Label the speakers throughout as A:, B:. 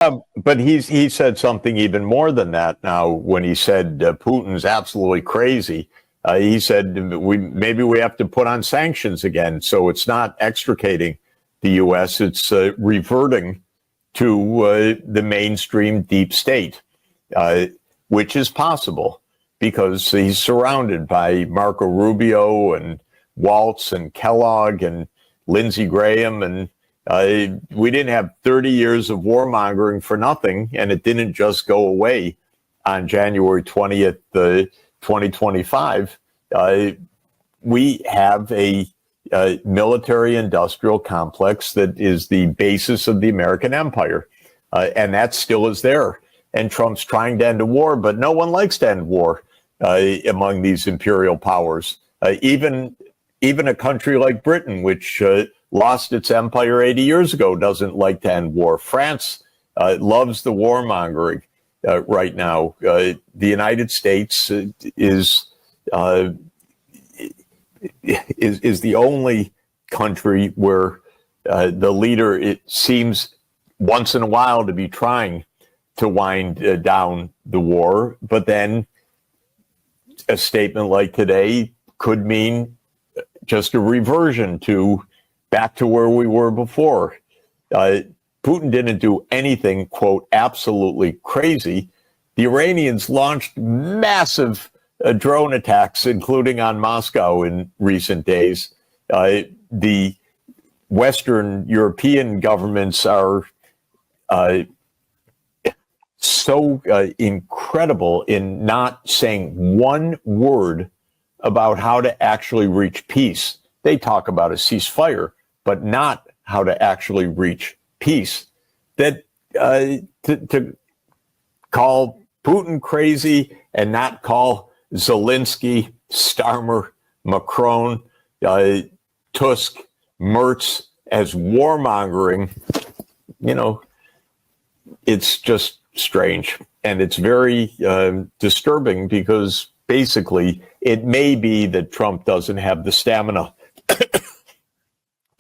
A: But he said something even more than that now when he said Putin's absolutely crazy. He said maybe we have to put on sanctions again. So it's not extricating the U.S., it's reverting to the mainstream deep state, which is possible because he's surrounded by Marco Rubio and Waltz and Kellogg and Lindsey Graham. And we didn't have 30 years of warmongering for nothing, and it didn't just go away on January 20th, 2025. We have a military-industrial complex that is the basis of the American empire, and that still is there. And Trump's trying to end a war, but no one likes to end war among these imperial powers. Even a country like Britain, which lost its empire 80 years ago, doesn't like to end war. France loves the warmongering right now. The United States is the only country where the leader, it seems once in a while, to be trying to wind down the war, but then a statement like today could mean just a reversion to back to where we were before. Putin didn't do anything, quote, absolutely crazy. The Iranians launched massive drone attacks, including on Moscow in recent days. The Western European governments are so incredible in not saying one word about how to actually reach peace. They talk about a ceasefire, but not how to actually reach peace. That to call Putin crazy and not call Zelensky, Starmer, Macron, Tusk, Merz as warmongering, it's just strange. And it's very disturbing because basically it may be that Trump doesn't have the stamina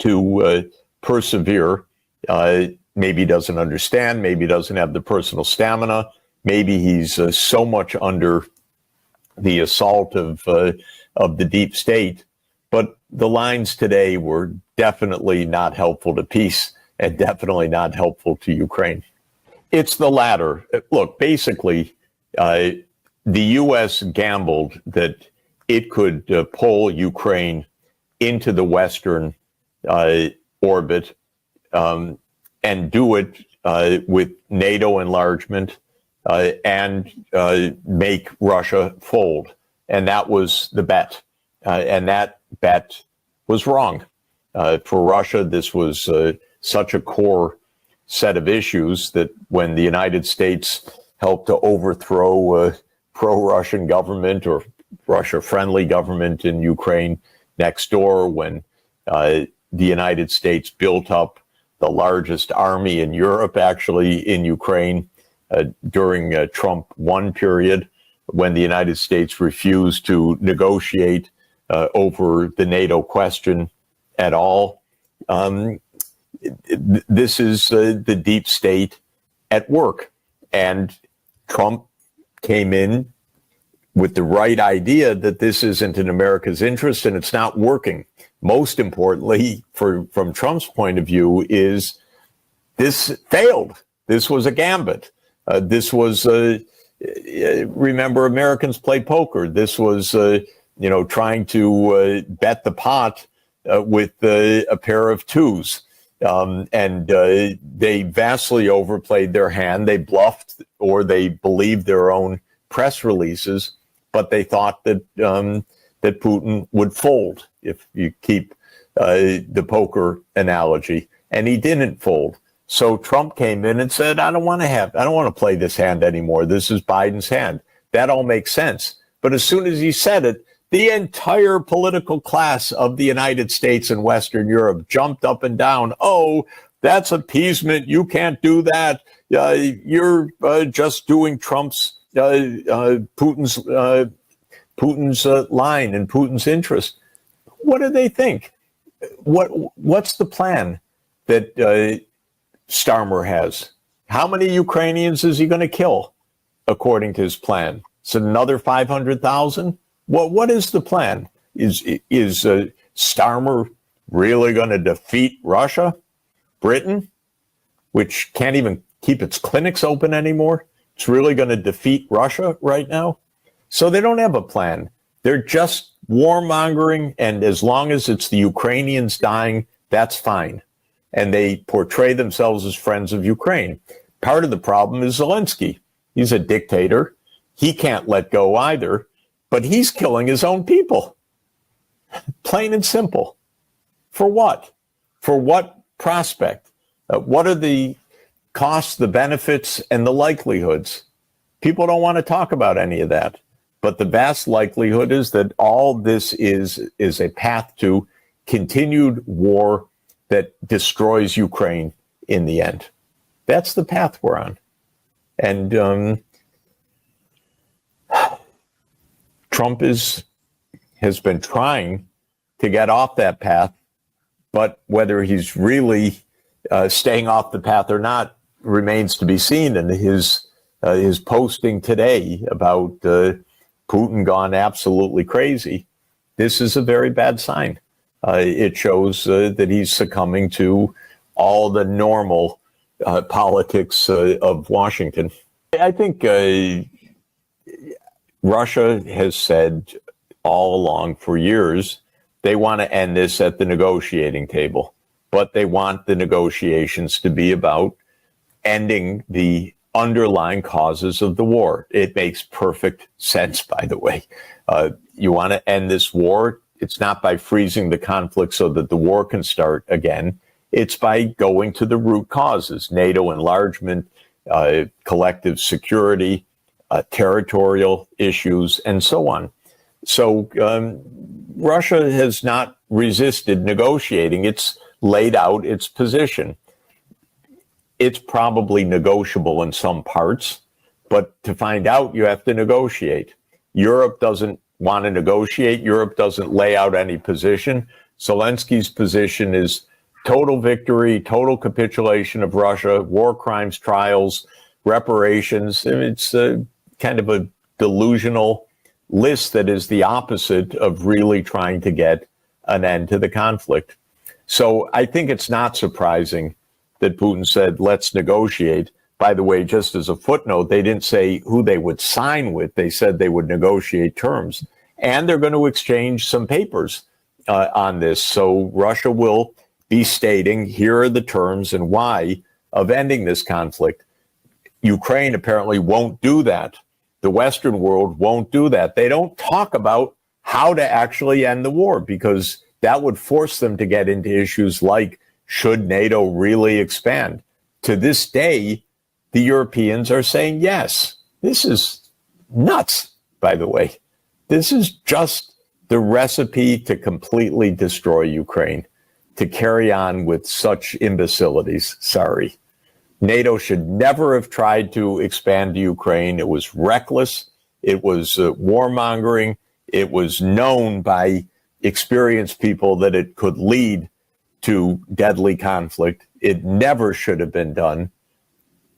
A: to persevere. Maybe he doesn't understand. Maybe he doesn't have the personal stamina. Maybe he's so much under the assault of the deep state. But the lines today were definitely not helpful to peace and definitely not helpful to Ukraine. It's the latter. Look, basically, the U.S. gambled that it could pull Ukraine into the Western orbit and do it with NATO enlargement and make Russia fold. And that was the bet. And that bet was wrong. For Russia, this was such a core set of issues that when the United States helped to overthrow a pro-Russian government or Russia-friendly government in Ukraine next door, when the United States built up the largest army in Europe, actually, in Ukraine during Trump 1 period, when the United States refused to negotiate over the NATO question at all. This is the deep state at work. And Trump came in with the right idea that this isn't in America's interest and it's not working. Most importantly, from Trump's point of view, is this failed. This was a gambit. This was, remember, Americans play poker. This was, trying to bet the pot with a pair of twos. And they vastly overplayed their hand. They bluffed or they believed their own press releases, but they thought that that Putin would fold, if you keep the poker analogy, and he didn't fold. So Trump came in and said, I don't want to play this hand anymore. This is Biden's hand. That all makes sense. But as soon as he said it, the entire political class of the United States and Western Europe jumped up and down. Oh, that's appeasement. You can't do that. You're just doing Trump's, Putin's line and Putin's interest. What do they think? What's the plan that Starmer has? How many Ukrainians is he going to kill, according to his plan? Is it another 500,000? What is the plan? Is Starmer really going to defeat Russia? Britain, which can't even keep its clinics open anymore, it's really going to defeat Russia right now? So they don't have a plan. They're just warmongering, and as long as it's the Ukrainians dying, that's fine. And they portray themselves as friends of Ukraine. Part of the problem is Zelensky. He's a dictator. He can't let go either, but he's killing his own people. Plain and simple. For what? For what prospect? What are the costs, the benefits, and the likelihoods? People don't want to talk about any of that. But the vast likelihood is that all this is a path to continued war that destroys Ukraine in the end. That's the path we're on. And Trump has been trying to get off that path, but whether he's really staying off the path or not remains to be seen. And his posting today about Putin gone absolutely crazy, this is a very bad sign. It shows that he's succumbing to all the normal politics of Washington. I think Russia has said all along for years they want to end this at the negotiating table, but they want the negotiations to be about ending the underlying causes of the war. It makes perfect sense, by the way. You want to end this war. It's not by freezing the conflict so that the war can start again. It's by going to the root causes: NATO enlargement, collective security, territorial issues, and so on. So Russia has not resisted negotiating. It's laid out its position. It's probably negotiable in some parts, but to find out, you have to negotiate. Europe doesn't want to negotiate. Europe doesn't lay out any position. Zelensky's position is total victory, total capitulation of Russia, war crimes trials, reparations. It's kind of a delusional list that is the opposite of really trying to get an end to the conflict. So I think it's not surprising that Putin said, let's negotiate. By the way, just as a footnote, they didn't say who they would sign with. They said they would negotiate terms. And they're going to exchange some papers on this. So Russia will be stating, here are the terms and why of ending this conflict. Ukraine apparently won't do that. The Western world won't do that. They don't talk about how to actually end the war, because that would force them to get into issues like, should NATO really expand? To this day, the Europeans are saying yes. This is nuts, by the way. This is just the recipe to completely destroy Ukraine, to carry on with such imbecilities. Sorry. NATO should never have tried to expand to Ukraine. It was reckless. It was warmongering. It was known by experienced people that it could lead to deadly conflict. It never should have been done.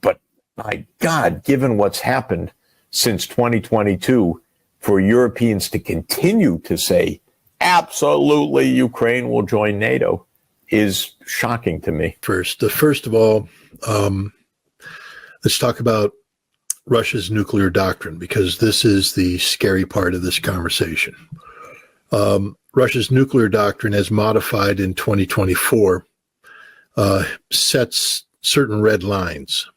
A: But my God, given what's happened since 2022, for Europeans to continue to say, absolutely, Ukraine will join NATO, is shocking to me.
B: First of all, let's talk about Russia's nuclear doctrine, because this is the scary part of this conversation. Russia's nuclear doctrine, as modified in 2024, sets certain red lines.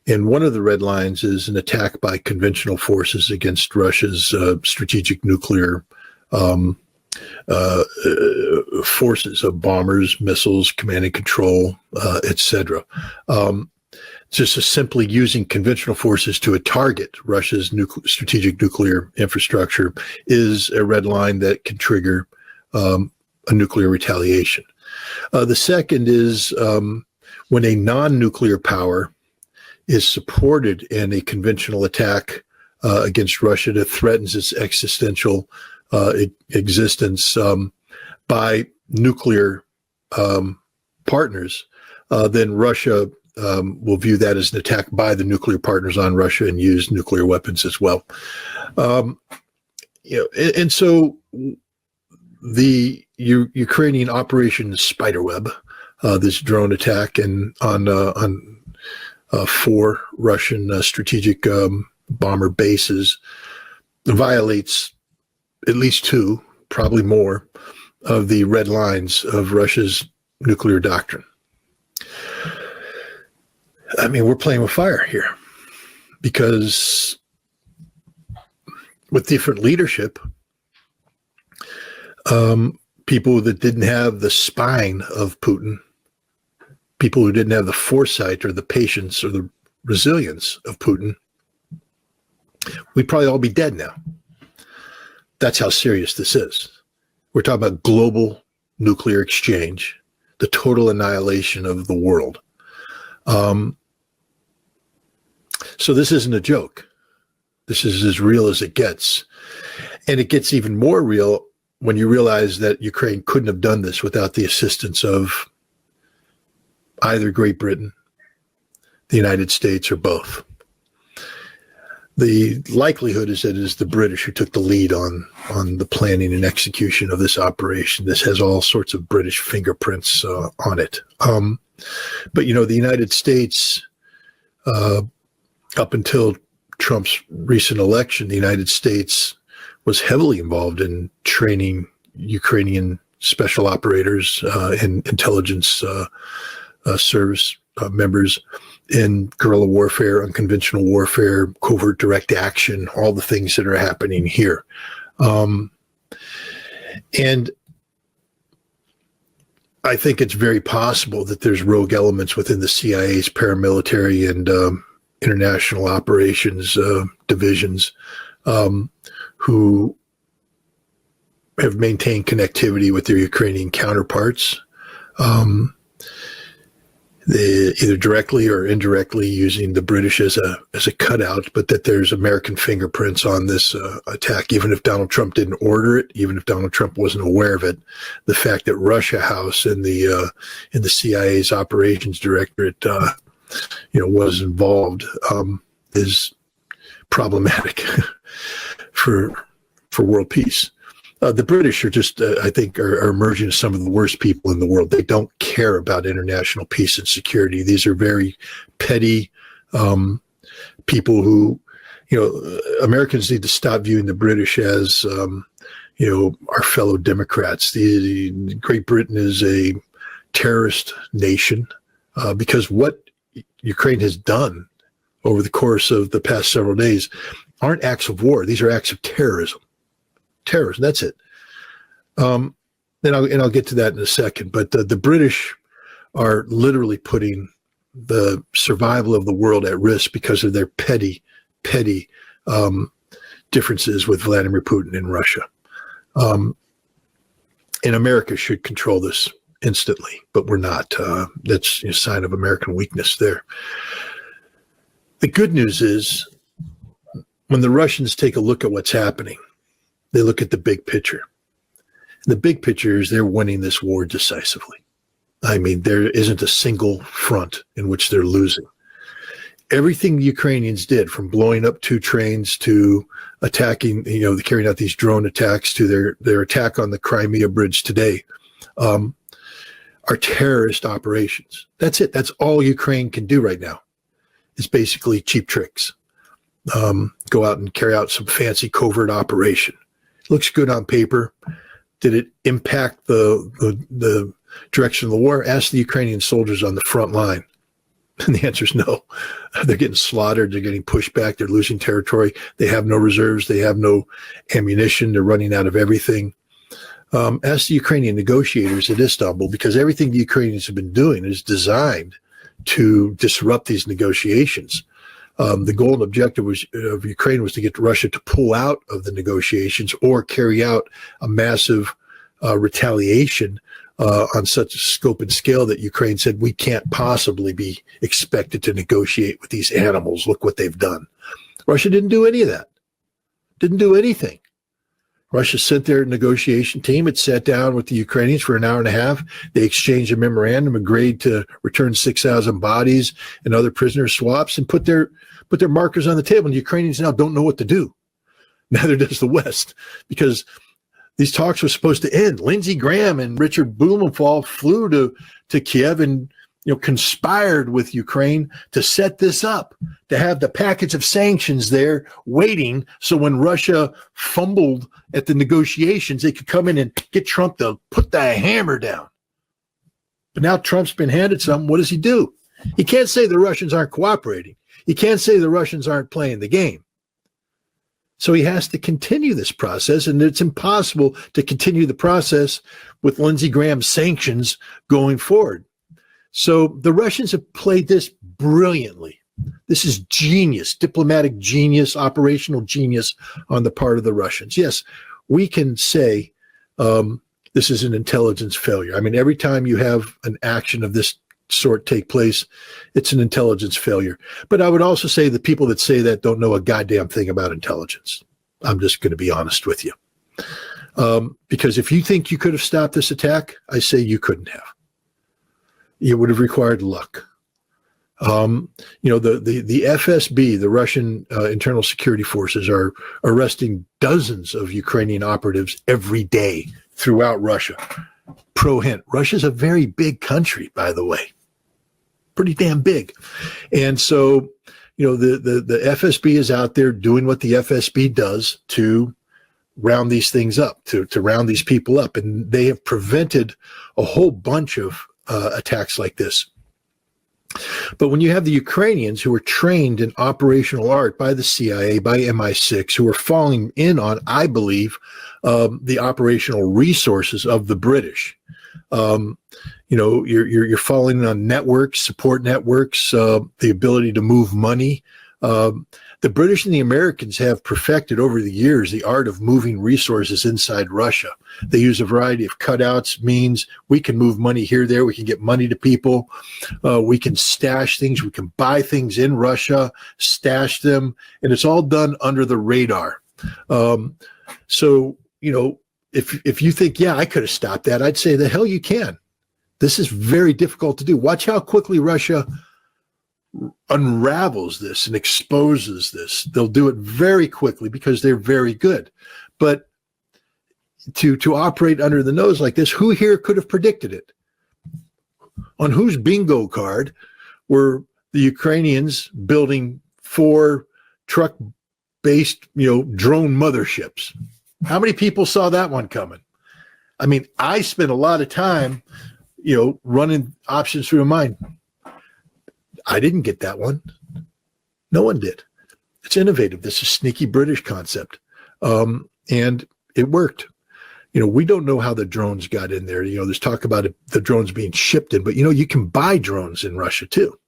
B: And one of the red lines is an attack by conventional forces against Russia's strategic nuclear forces of bombers, missiles, command and control, etc. Just simply using conventional forces to target Russia's strategic nuclear infrastructure is a red line that can trigger a nuclear retaliation. The second is when a non-nuclear power is supported in a conventional attack against Russia that threatens its existential existence by nuclear partners, then Russia will view that as an attack by the nuclear partners on Russia and use nuclear weapons as well. And so the Ukrainian Operation Spiderweb, this drone attack on 4 Russian strategic bomber bases, violates at least 2, probably more, of the red lines of Russia's nuclear doctrine. I mean, we're playing with fire here because with different leadership, people that didn't have the spine of Putin, people who didn't have the foresight or the patience or the resilience of Putin, we'd probably all be dead now. That's how serious this is. We're talking about global nuclear exchange, the total annihilation of the world. So this isn't a joke. This is as real as it gets. And it gets even more real when you realize that Ukraine couldn't have done this without the assistance of either Great Britain, the United States, or both. The likelihood is that it is the British who took the lead on the planning and execution of this operation. This has all sorts of British fingerprints on it. But, the United States, up until Trump's recent election, the United States was heavily involved in training Ukrainian special operators and intelligence service members in guerrilla warfare, unconventional warfare, covert direct action, all the things that are happening here. And I think it's very possible that there's rogue elements within the CIA's paramilitary and international operations divisions who have maintained connectivity with their Ukrainian counterparts, either directly or indirectly using the British as a cutout, but that there's American fingerprints on this attack, even if Donald Trump didn't order it, even if Donald Trump wasn't aware of it. The fact that Russia House in the CIA's operations directorate, was involved is problematic for world peace. The British are just, I think, are emerging as some of the worst people in the world. They don't care about international peace and security. These are very petty people who, Americans need to stop viewing the British as, our fellow Democrats. The Great Britain is a terrorist nation because what Ukraine has done over the course of the past several days aren't acts of war. These are acts of terrorism. Terrorism, that's it. And I'll get to that in a second. But the British are literally putting the survival of the world at risk because of their petty differences with Vladimir Putin and Russia. And America should control this instantly, but we're not. That's a sign of American weakness there. The good news is when the Russians take a look at what's happening, they look at the big picture. The big picture is they're winning this war decisively. I mean, there isn't a single front in which they're losing. Everything the Ukrainians did, from blowing up 2 trains to attacking, carrying out these drone attacks to their attack on the Crimea bridge today, are terrorist operations. That's it. That's all Ukraine can do right now is basically cheap tricks. Go out and carry out some fancy covert operation. Looks good on paper. Did it impact the direction of the war? Ask the Ukrainian soldiers on the front line. And the answer is no. They're getting slaughtered. They're getting pushed back. They're losing territory. They have no reserves. They have no ammunition. They're running out of everything. Ask the Ukrainian negotiators at Istanbul, because everything the Ukrainians have been doing is designed to disrupt these negotiations. The goal and objective of Ukraine was to get Russia to pull out of the negotiations or carry out a massive retaliation on such a scope and scale that Ukraine said, we can't possibly be expected to negotiate with these animals. Look what they've done. Russia didn't do any of that. Didn't do anything. Russia sent their negotiation team. It sat down with the Ukrainians for an hour and a half. They exchanged a memorandum, agreed to return 6,000 bodies and other prisoner swaps, and put their markers on the table. And the Ukrainians now don't know what to do. Neither does the West, because these talks were supposed to end. Lindsey Graham and Richard Blumenthal flew to Kiev and conspired with Ukraine to set this up, to have the package of sanctions there waiting, so when Russia fumbled at the negotiations, they could come in and get Trump to put the hammer down. But now Trump's been handed something. What does he do? He can't say the Russians aren't cooperating. He can't say the Russians aren't playing the game. So he has to continue this process, and it's impossible to continue the process with Lindsey Graham's sanctions going forward. So the Russians have played this brilliantly. This is genius, diplomatic genius, operational genius on the part of the Russians. Yes, we can say this is an intelligence failure. I mean, every time you have an action of this sort take place, it's an intelligence failure. But I would also say the people that say that don't know a goddamn thing about intelligence. I'm just going to be honest with you. Because if you think you could have stopped this attack, I say you couldn't have. It would have required luck. The FSB, the Russian Internal Security Forces, are arresting dozens of Ukrainian operatives every day throughout Russia. Pro hint, Russia's a very big country, by the way. Pretty damn big. And so, the FSB is out there doing what the FSB does to round these things up, to round these people up. And they have prevented a whole bunch of attacks like this. But when you have the Ukrainians who are trained in operational art by the CIA, by MI6, who are falling in on, I believe, the operational resources of the British, you're falling on networks, support networks, the ability to move money. The British and the Americans have perfected over the years the art of moving resources inside Russia. They use a variety of cutouts, means we can move money here, there. We can get money to people. We can stash things. We can buy things in Russia, stash them, and it's all done under the radar. If you think, yeah, I could have stopped that, I'd say the hell you can. This is very difficult to do. Watch how quickly Russia unravels this and exposes this. They'll do it very quickly because they're very good. But to operate under the nose like this, who here could have predicted it? On whose bingo card were the Ukrainians building 4 truck-based, drone motherships? How many people saw that one coming? I mean, I spent a lot of time, running options through my mind. I didn't get that one. No one did. It's innovative. This is sneaky British concept. And it worked. We don't know how the drones got in there. There's talk about the drones being shipped in, but you can buy drones in Russia too.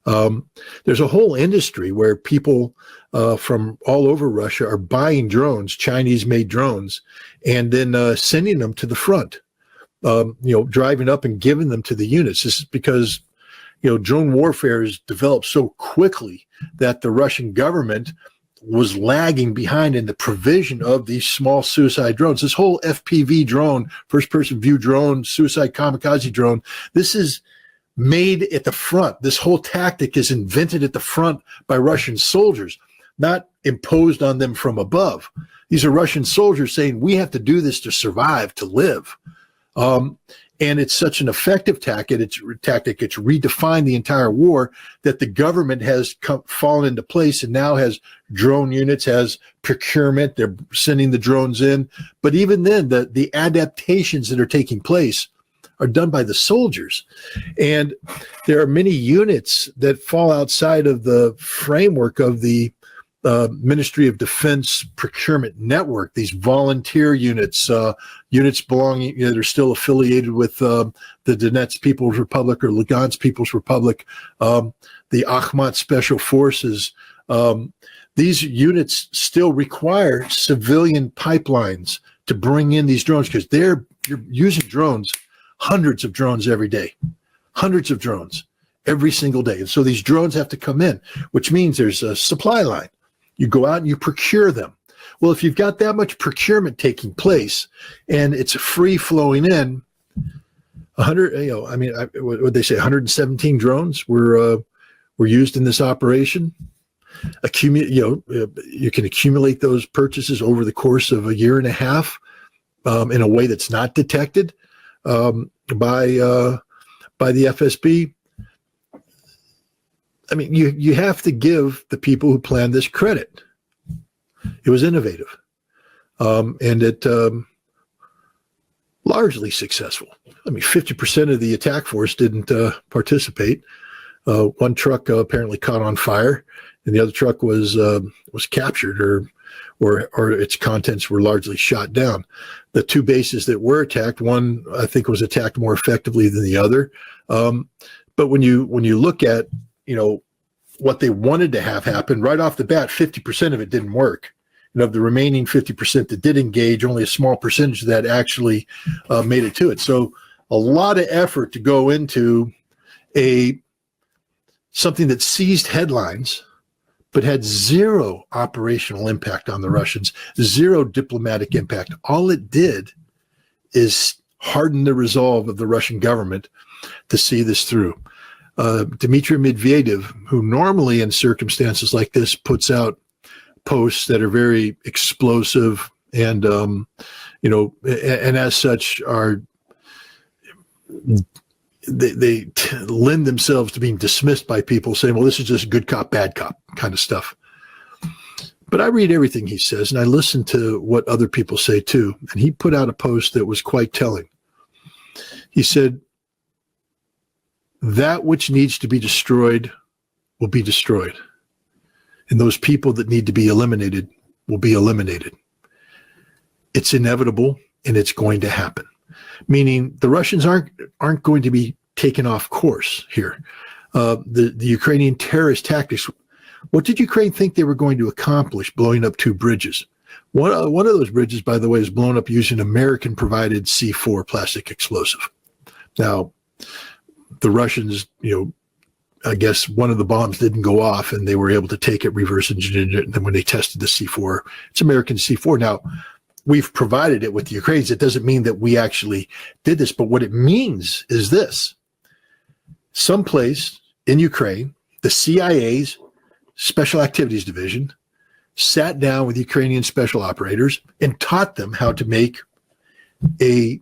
B: There's a whole industry where people from all over Russia are buying drones, Chinese-made drones, and then sending them to the front, driving up and giving them to the units. This is because, drone warfare has developed so quickly that the Russian government was lagging behind in the provision of these small suicide drones. This whole FPV drone, first-person view drone, suicide kamikaze drone, this is made at the front. This whole tactic is invented at the front by Russian soldiers, not imposed on them from above. These are Russian soldiers saying, we have to do this to survive, to live. And it's such an effective tactic, it's redefined the entire war, that the government has fallen into place and now has drone units, has procurement. They're sending the drones in. But even then, the adaptations that are taking place are done by the soldiers. And there are many units that fall outside of the framework of the Ministry of Defense procurement network, these volunteer units, units belonging, that are still affiliated with the Donetsk People's Republic or Lugansk People's Republic, the Akhmat Special Forces. These units still require civilian pipelines to bring in these drones, because you're using drones, hundreds of drones every day, hundreds of drones every single day. And so these drones have to come in, which means there's a supply line. You go out and you procure them. Well, if you've got that much procurement taking place and it's free flowing in, 100, what would they say? 117 drones were used in this operation. You can accumulate those purchases over the course of a year and a half in a way that's not detected by the FSB. I mean, you have to give the people who planned this credit. It was innovative, and it largely successful. I mean, 50% of the attack force didn't participate. One truck apparently caught on fire, and the other truck was captured, or its contents were largely shot down. The two bases that were attacked, one I think was attacked more effectively than the other. But when you look at what they wanted to have happen right off the bat, 50% of it didn't work. And of the remaining 50% that did engage, only a small percentage of that actually made it to it. So a lot of effort to go into something that seized headlines, but had zero operational impact on the Russians, zero diplomatic impact. All it did is harden the resolve of the Russian government to see this through. Dmitry Medvedev, who normally in circumstances like this puts out posts that are very explosive and and as such they lend themselves to being dismissed by people saying, well, this is just good cop, bad cop kind of stuff. But I read everything he says and I listen to what other people say too. And he put out a post that was quite telling. He said, that which needs to be destroyed will be destroyed. And those people that need to be eliminated will be eliminated. It's inevitable and it's going to happen. Meaning the Russians aren't going to be taken off course here. The Ukrainian terrorist tactics, what did Ukraine think they were going to accomplish blowing up two bridges? One of those bridges, by the way, is blown up using American-provided C4 plastic explosive. Now, the Russians, I guess one of the bombs didn't go off and they were able to take it, reverse engineer it. And then when they tested the C4, it's American C4. Now, we've provided it with the Ukrainians. It doesn't mean that we actually did this, but what it means is this. Someplace in Ukraine, the CIA's Special Activities Division sat down with Ukrainian special operators and taught them how to make a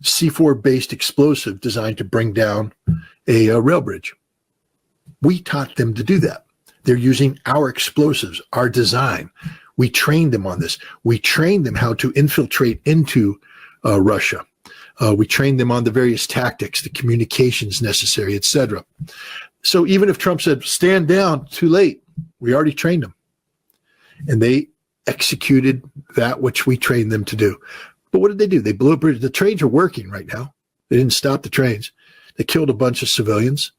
B: C4-based explosive designed to bring down a rail bridge. We taught them to do that. They're using our explosives, our design. We trained them on this. We trained them how to infiltrate into Russia. We trained them on the various tactics, the communications necessary, etc. So even if Trump said, stand down, too late, we already trained them. And they executed that which we trained them to do. But what did they do? They blew up bridges. The trains are working right now. They didn't stop the trains. They killed a bunch of civilians.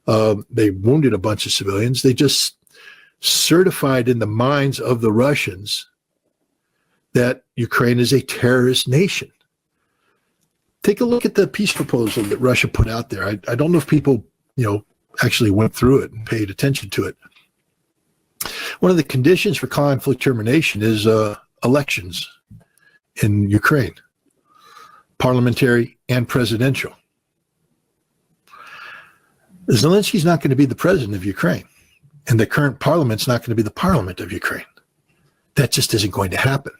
B: They wounded a bunch of civilians. They just certified in the minds of the Russians that Ukraine is a terrorist nation. Take a look at the peace proposal that Russia put out there. I don't know if people, actually went through it and paid attention to it. One of the conditions for conflict termination is elections in Ukraine, parliamentary and presidential. Zelensky's not going to be the president of Ukraine, and the current parliament's not going to be the parliament of Ukraine. That just isn't going to happen.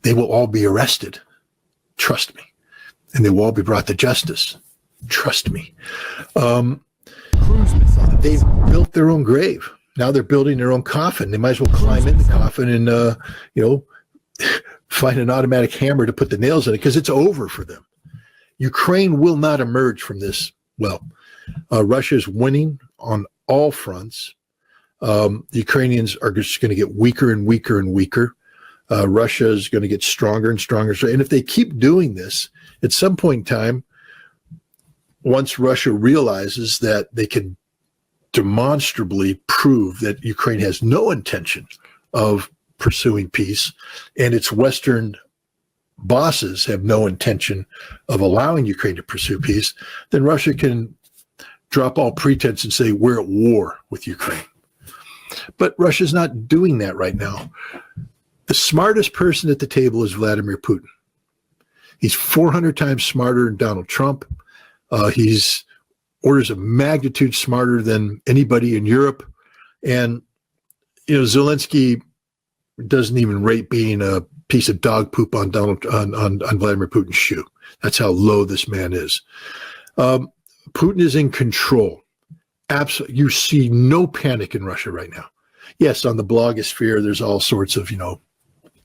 B: They will all be arrested. Trust me. And they will all be brought to justice. Trust me. They've built their own grave. Now they're building their own coffin. They might as well climb in the coffin and, find an automatic hammer to put the nails in it because it's over for them. Ukraine will not emerge from this well. Russia's winning on all fronts. The Ukrainians are just going to get weaker and weaker and weaker. Russia is going to get stronger and stronger. And if they keep doing this, at some point in time, once Russia realizes that they can demonstrably prove that Ukraine has no intention of pursuing peace, and its Western bosses have no intention of allowing Ukraine to pursue peace, then Russia can drop all pretense and say, we're at war with Ukraine. But Russia's not doing that right now. The smartest person at the table is Vladimir Putin. He's 400 times smarter than Donald Trump. He's orders of magnitude smarter than anybody in Europe. And, Zelensky doesn't even rate being a piece of dog poop on Vladimir Putin's shoe. That's how low this man is. Putin is in control. Absolutely. You see no panic in Russia right now. Yes, on the blogosphere, there's all sorts of,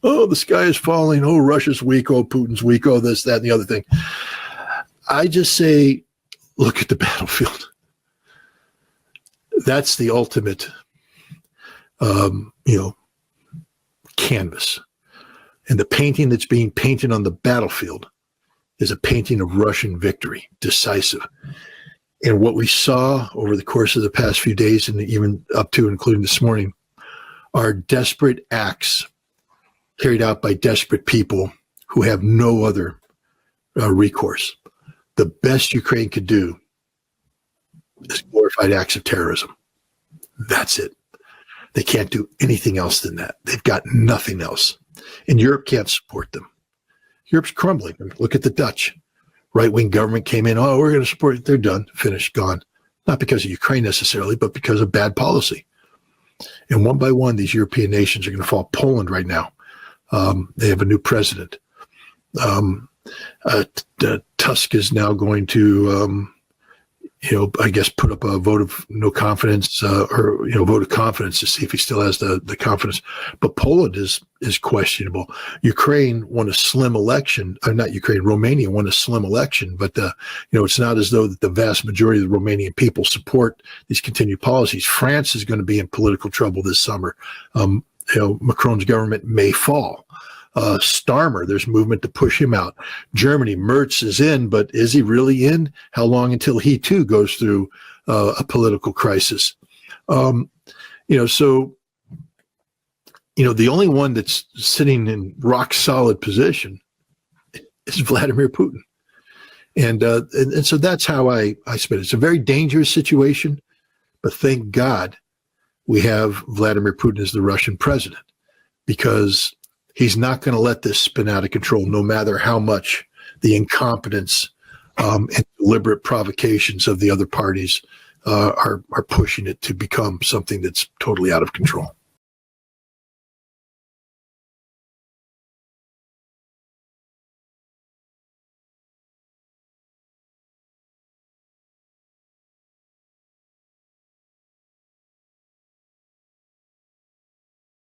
B: oh, the sky is falling. Oh, Russia's weak. Oh, Putin's weak. Oh, this, that, and the other thing. I just say, look at the battlefield. That's the ultimate, canvas. And the painting that's being painted on the battlefield is a painting of Russian victory, decisive. And what we saw over the course of the past few days, and even up to including this morning, are desperate acts carried out by desperate people who have no other recourse. The best Ukraine could do is glorified acts of terrorism. That's it. They can't do anything else than that. They've got nothing else. And Europe can't support them. Europe's crumbling. Look at the Dutch. Right-wing government came in. Oh, we're going to support it. They're done, finished, gone. Not because of Ukraine necessarily, but because of bad policy. And one by one, these European nations are going to fall. Poland right now, they have a new president. Tusk is now going to, I guess, put up a vote of no confidence vote of confidence to see if he still has the confidence. But Poland is questionable. Ukraine won a slim election, or not Ukraine, Romania won a slim election, but it's not as though that the vast majority of the Romanian people support these continued policies. France is going to be in political trouble this summer. Macron's government may fall. Starmer, there's movement to push him out. Germany, Merz is in, but is he really in? How long until he too goes through a political crisis? The only one that's sitting in rock solid position is Vladimir Putin. And so that's how I spin it. It's a very dangerous situation, but thank God we have Vladimir Putin as the Russian president, because he's not going to let this spin out of control, no matter how much the incompetence and deliberate provocations of the other parties are pushing it to become something that's totally out of control.